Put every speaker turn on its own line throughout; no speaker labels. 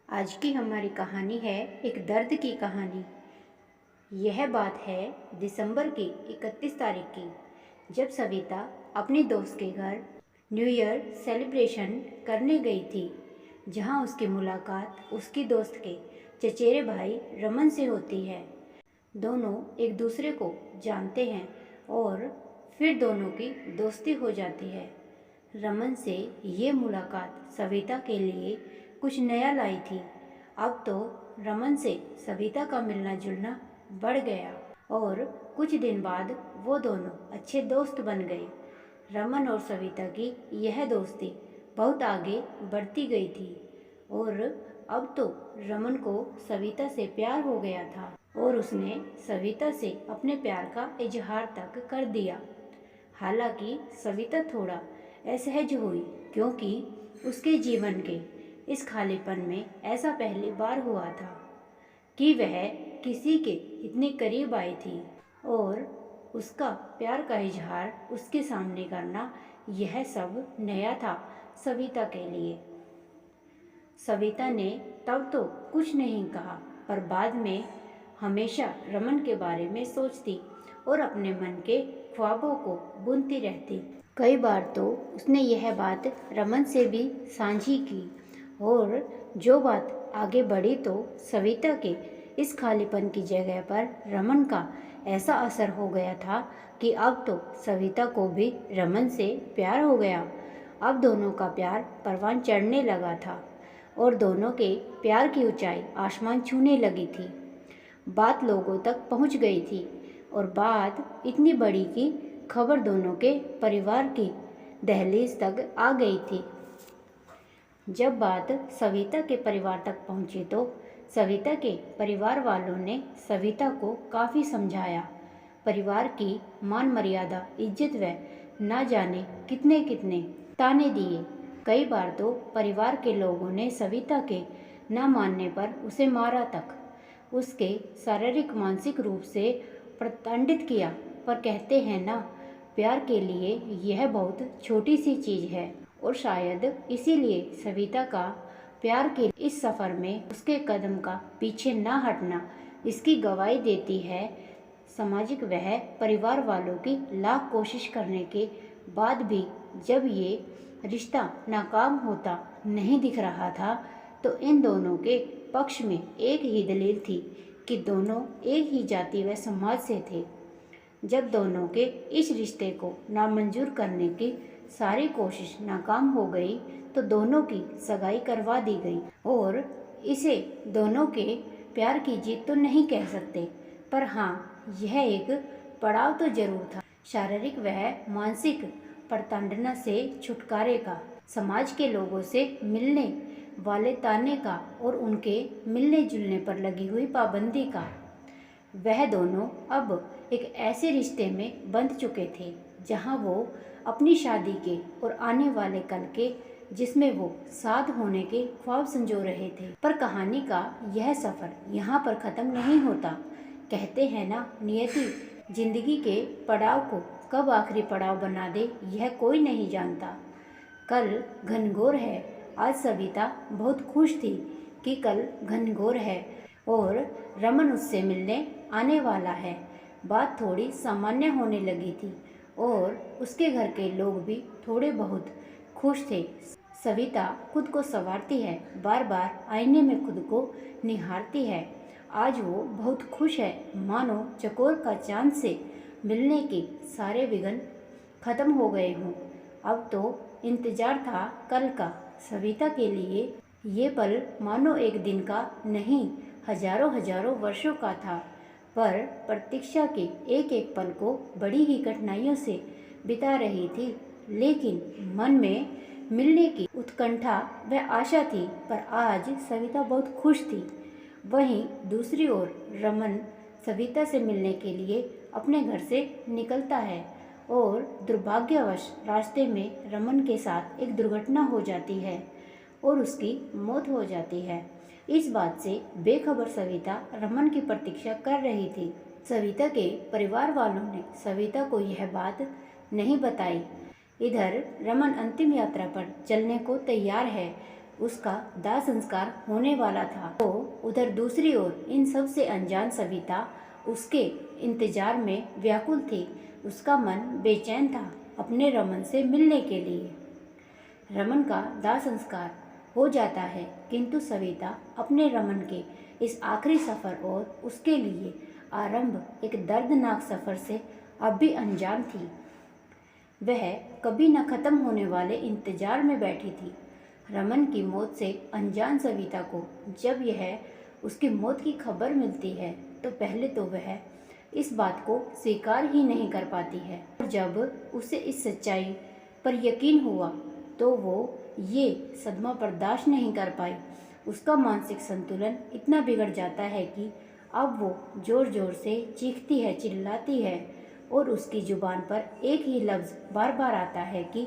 आज की हमारी कहानी है एक दर्द की कहानी। यह बात है दिसंबर की 31 तारीख की, जब सविता अपने दोस्त के घर न्यू ईयर सेलिब्रेशन करने गई थी, जहां उसकी मुलाकात उसकी दोस्त के चचेरे भाई रमन से होती है। दोनों एक दूसरे को जानते हैं और फिर दोनों की दोस्ती हो जाती है। रमन से ये मुलाकात सविता के लिए कुछ नया लाई थी। अब तो रमन से सविता का मिलना जुलना बढ़ गया और कुछ दिन बाद वो दोनों अच्छे दोस्त बन गए। रमन और सविता की यह दोस्ती बहुत आगे बढ़ती गई थी और अब तो रमन को सविता से प्यार हो गया था और उसने सविता से अपने प्यार का इजहार तक कर दिया। हालांकि सविता थोड़ा असहज हुई, क्योंकि उसके जीवन के इस खालीपन में ऐसा पहली बार हुआ था कि वह किसी के इतने करीब आई थी और उसका प्यार का इजहार उसके सामने करना, यह सब नया था सविता के लिए। सविता ने तब तो कुछ नहीं कहा, पर बाद में हमेशा रमन के बारे में सोचती और अपने मन के ख्वाबों को बुनती रहती। कई बार तो उसने यह बात रमन से भी साझी की और जो बात आगे बढ़ी तो सविता के इस खालीपन की जगह पर रमन का ऐसा असर हो गया था कि अब तो सविता को भी रमन से प्यार हो गया। अब दोनों का प्यार परवान चढ़ने लगा था और दोनों के प्यार की ऊंचाई आसमान छूने लगी थी। बात लोगों तक पहुंच गई थी और बात इतनी बड़ी कि खबर दोनों के परिवार की दहलीज तक आ गई थी। जब बात सविता के परिवार तक पहुंची तो सविता के परिवार वालों ने सविता को काफ़ी समझाया। परिवार की मान मर्यादा, इज्जत व ना जाने कितने कितने ताने दिए। कई बार तो परिवार के लोगों ने सविता के ना मानने पर उसे मारा तक, उसके शारीरिक मानसिक रूप से प्रताड़ित किया। पर कहते हैं ना, प्यार के लिए यह बहुत छोटी सी चीज़ है और शायद इसीलिए सविता का प्यार के इस सफ़र में उसके कदम का पीछे ना हटना इसकी गवाही देती है। सामाजिक वह परिवार वालों की लाख कोशिश करने के बाद भी जब ये रिश्ता नाकाम होता नहीं दिख रहा था, तो इन दोनों के पक्ष में एक ही दलील थी कि दोनों एक ही जाति व समाज से थे। जब दोनों के इस रिश्ते को नामंजूर करने की सारी कोशिश नाकाम हो गई तो दोनों की सगाई करवा दी गई। और इसे दोनों के प्यार की जीत तो नहीं कह सकते, पर हाँ, यह एक पड़ाव तो जरूर था, शारीरिक व मानसिक प्रताड़ना से छुटकारे का, समाज के लोगों से मिलने वाले ताने का और उनके मिलने जुलने पर लगी हुई पाबंदी का। वह दोनों अब एक ऐसे रिश्ते में बंध चुके थे जहां वो अपनी शादी के और आने वाले कल के, जिसमें वो साथ होने के ख्वाब संजो रहे थे। पर कहानी का यह सफ़र यहाँ पर ख़त्म नहीं होता। कहते हैं ना, नियति जिंदगी के पड़ाव को कब आखिरी पड़ाव बना दे यह कोई नहीं जानता। कल घनघोर है। आज सविता बहुत खुश थी कि कल घनघोर है और रमन उससे मिलने आने वाला है। बात थोड़ी सामान्य होने लगी थी और उसके घर के लोग भी थोड़े बहुत खुश थे। सविता खुद को संवारती है, बार बार आईने में खुद को निहारती है। आज वो बहुत खुश है, मानो चकोर का चांद से मिलने के सारे विघ्न खत्म हो गए हों। अब तो इंतजार था कल का। सविता के लिए ये पल मानो एक दिन का नहीं, हजारों हजारों वर्षों का था। पर प्रतीक्षा के एक एक पल को बड़ी ही कठिनाइयों से बिता रही थी, लेकिन मन में मिलने की उत्कंठा व आशा थी। पर आज सविता बहुत खुश थी। वहीं दूसरी ओर रमन सविता से मिलने के लिए अपने घर से निकलता है और दुर्भाग्यवश रास्ते में रमन के साथ एक दुर्घटना हो जाती है और उसकी मौत हो जाती है। इस बात से बेखबर सविता रमन की प्रतीक्षा कर रही थी। सविता के परिवार वालों ने सविता को यह बात नहीं बताई। इधर रमन अंतिम यात्रा पर चलने को तैयार है, उसका दाह संस्कार होने वाला था। तो उधर दूसरी ओर इन सब से अनजान सविता उसके इंतजार में व्याकुल थी। उसका मन बेचैन था अपने रमन से मिलने के लिए। रमन का दाह संस्कार हो जाता है, किंतु सविता अपने रमन के इस आखिरी सफ़र और उसके लिए आरंभ एक दर्दनाक सफ़र से अब भी अनजान थी। वह कभी न खत्म होने वाले इंतजार में बैठी थी। रमन की मौत से अनजान सविता को जब यह उसकी मौत की खबर मिलती है तो पहले तो वह इस बात को स्वीकार ही नहीं कर पाती है। और जब उसे इस सच्चाई पर यकीन हुआ तो वो ये सदमा बर्दाश्त नहीं कर पाई। उसका मानसिक संतुलन इतना बिगड़ जाता है कि अब वो ज़ोर ज़ोर से चीखती है, चिल्लाती है और उसकी ज़ुबान पर एक ही लफ्ज़ बार बार आता है कि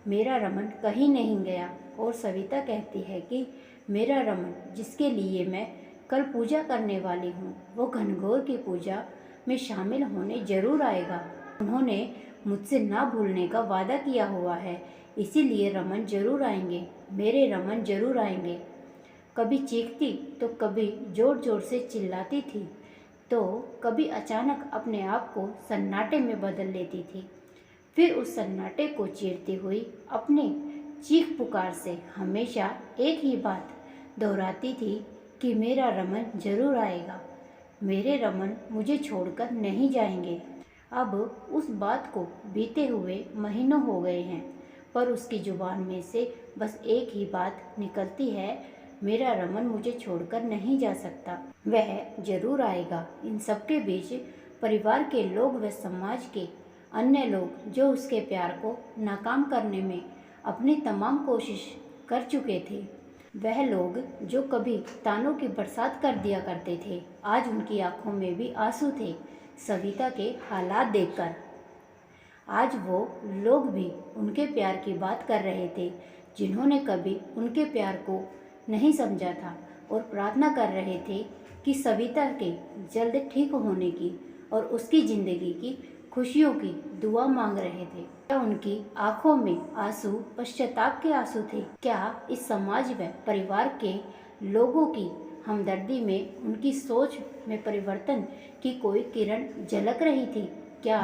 मेरा रमन कहीं नहीं गया। और सविता कहती है कि मेरा रमन जिसके लिए मैं कल पूजा करने वाली हूँ वो घनघोर की पूजा में शामिल होने ज़रूर आएगा। उन्होंने मुझसे ना भूलने का वादा किया हुआ है, इसीलिए रमन ज़रूर आएंगे, मेरे रमन ज़रूर आएंगे। कभी चीखती तो कभी ज़ोर ज़ोर से चिल्लाती थी, तो कभी अचानक अपने आप को सन्नाटे में बदल लेती थी। फिर उस सन्नाटे को चीरती हुई अपने चीख पुकार से हमेशा एक ही बात दोहराती थी कि मेरा रमन ज़रूर आएगा, मेरे रमन मुझे छोड़कर नहीं जाएंगे। अब उस बात को बीते हुए महीनों हो गए हैं, पर उसकी ज़ुबान में से बस एक ही बात निकलती है, मेरा रमन मुझे छोड़कर नहीं जा सकता, वह ज़रूर आएगा। इन सबके बीच परिवार के लोग व समाज के अन्य लोग जो उसके प्यार को नाकाम करने में अपनी तमाम कोशिश कर चुके थे, वह लोग जो कभी तानों की बरसात कर दिया करते थे, आज उनकी आंखों में भी आंसू थे सविता के हालात देखकर। आज वो लोग भी उनके प्यार की बात कर रहे थे जिन्होंने कभी उनके प्यार को नहीं समझा था, और प्रार्थना कर रहे थे कि सविता के जल्द ठीक होने की और उसकी ज़िंदगी की खुशियों की दुआ मांग रहे थे। क्या उनकी आंखों में आंसू पश्चाताप के आंसू थे? क्या इस समाज व परिवार के लोगों की हमदर्दी में, उनकी सोच में परिवर्तन की कोई किरण झलक रही थी? क्या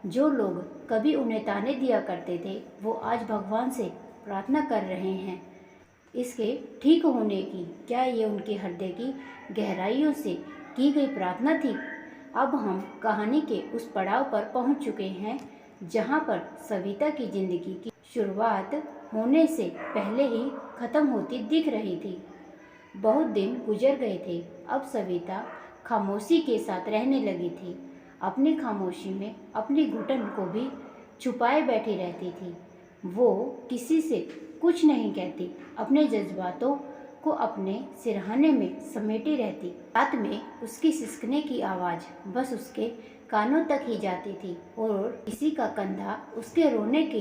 जो लोग कभी उन्हें ताने दिया करते थे वो आज भगवान से प्रार्थना कर रहे हैं इसके ठीक होने की? क्या ये उनके हृदय की गहराइयों से की गई प्रार्थना थी? अब हम कहानी के उस पड़ाव पर पहुंच चुके हैं जहां पर सविता की ज़िंदगी की शुरुआत होने से पहले ही ख़त्म होती दिख रही थी। बहुत दिन गुजर गए थे। अब सविता खामोशी के साथ रहने लगी थी। अपनी खामोशी में अपनी घुटन को भी छुपाए बैठी रहती थी। वो किसी से कुछ नहीं कहती, अपने जज्बातों को अपने सिरहाने में समेटी रहती। रात में उसकी सिसकने की आवाज़ बस उसके कानों तक ही जाती थी और किसी का कंधा उसके रोने के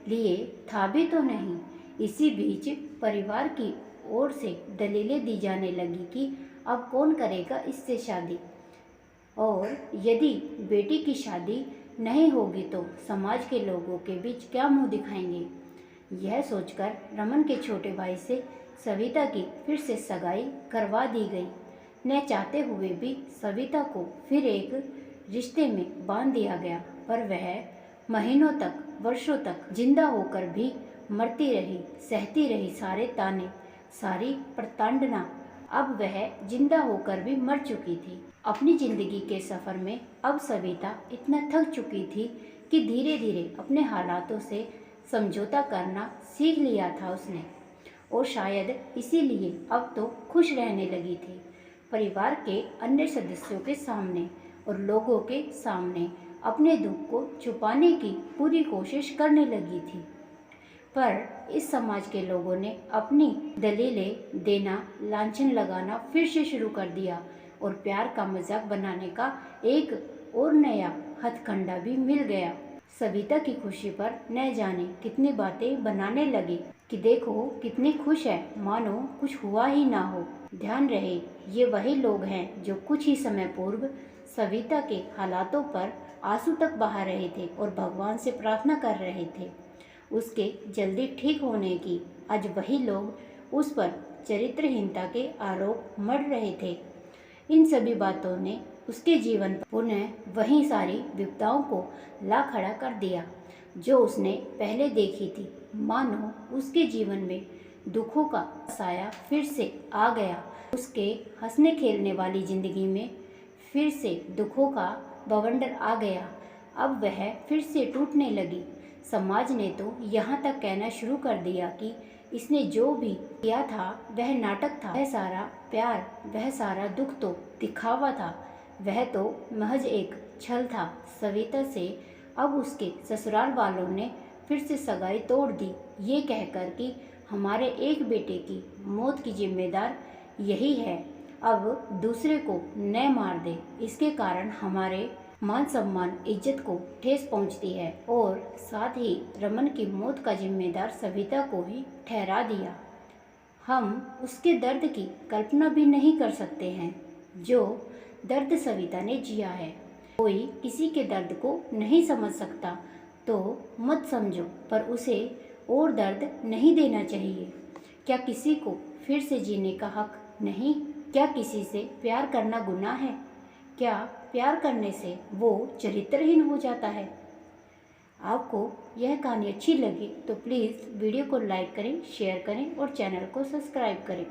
लिए था भी तो नहीं। इसी बीच परिवार की ओर से दलीलें दी जाने लगी कि अब कौन करेगा इससे शादी, और यदि बेटी की शादी नहीं होगी तो समाज के लोगों के बीच क्या मुंह दिखाएंगे। यह सोचकर रमन के छोटे भाई से सविता की फिर से सगाई करवा दी गई। न चाहते हुए भी सविता को फिर एक रिश्ते में बांध दिया गया, पर वह महीनों तक, वर्षों तक जिंदा होकर भी मरती रही, सहती रही सारे ताने, सारी प्रताड़ना। अब वह जिंदा होकर भी मर चुकी थी। अपनी जिंदगी के सफ़र में अब सविता इतना थक चुकी थी कि धीरे धीरे अपने हालातों से समझौता करना सीख लिया था उसने, और शायद इसीलिए अब तो खुश रहने लगी थी। परिवार के अन्य सदस्यों के सामने और लोगों के सामने अपने दुख को छुपाने की पूरी कोशिश करने लगी थी, पर इस समाज के लोगों ने अपनी दलीलें देना, लांछन लगाना फिर से शुरू कर दिया, और प्यार का मजाक बनाने का एक और नया हथकंडा भी मिल गया। सविता की खुशी पर न जाने कितनी बातें बनाने लगे कि देखो कितनी खुश है, मानो कुछ हुआ ही ना हो। ध्यान रहे, ये वही लोग हैं जो कुछ ही समय पूर्व सविता के हालातों पर आंसू तक बहा रहे थे और भगवान से प्रार्थना कर रहे थे उसके जल्दी ठीक होने की। आज वही लोग उस पर चरित्रहीनता के आरोप मढ़ रहे थे। इन सभी बातों ने उसके जीवन पर पुनः वही सारी विपदाओं को ला खड़ा कर दिया जो उसने पहले देखी थी। मानो उसके जीवन में दुखों का साया फिर से आ गया। उसके हंसने खेलने वाली जिंदगी में फिर से दुखों का बवंडर आ गया। अब वह फिर से टूटने लगी। समाज ने तो यहाँ तक कहना शुरू कर दिया कि इसने जो भी किया था वह नाटक था, वह सारा प्यार, वह सारा दुख तो दिखावा था, वह तो महज एक छल था। सविता से अब उसके ससुराल वालों ने फिर से सगाई तोड़ दी, ये कहकर कि हमारे एक बेटे की मौत की जिम्मेदार यही है, अब दूसरे को न मार दे। इसके कारण हमारे मान सम्मान इज्जत को ठेस पहुंचती है और साथ ही रमन की मौत का जिम्मेदार सविता को ही ठहरा दिया। हम उसके दर्द की कल्पना भी नहीं कर सकते हैं जो दर्द सविता ने जिया है। कोई किसी के दर्द को नहीं समझ सकता तो मत समझो, पर उसे और दर्द नहीं देना चाहिए। क्या किसी को फिर से जीने का हक नहीं? क्या किसी से प्यार करना गुनाह है? क्या प्यार करने से वो चरित्रहीन हो जाता है? आपको यह कहानी अच्छी लगी तो प्लीज़ वीडियो को लाइक करें, शेयर करें और चैनल को सब्सक्राइब करें।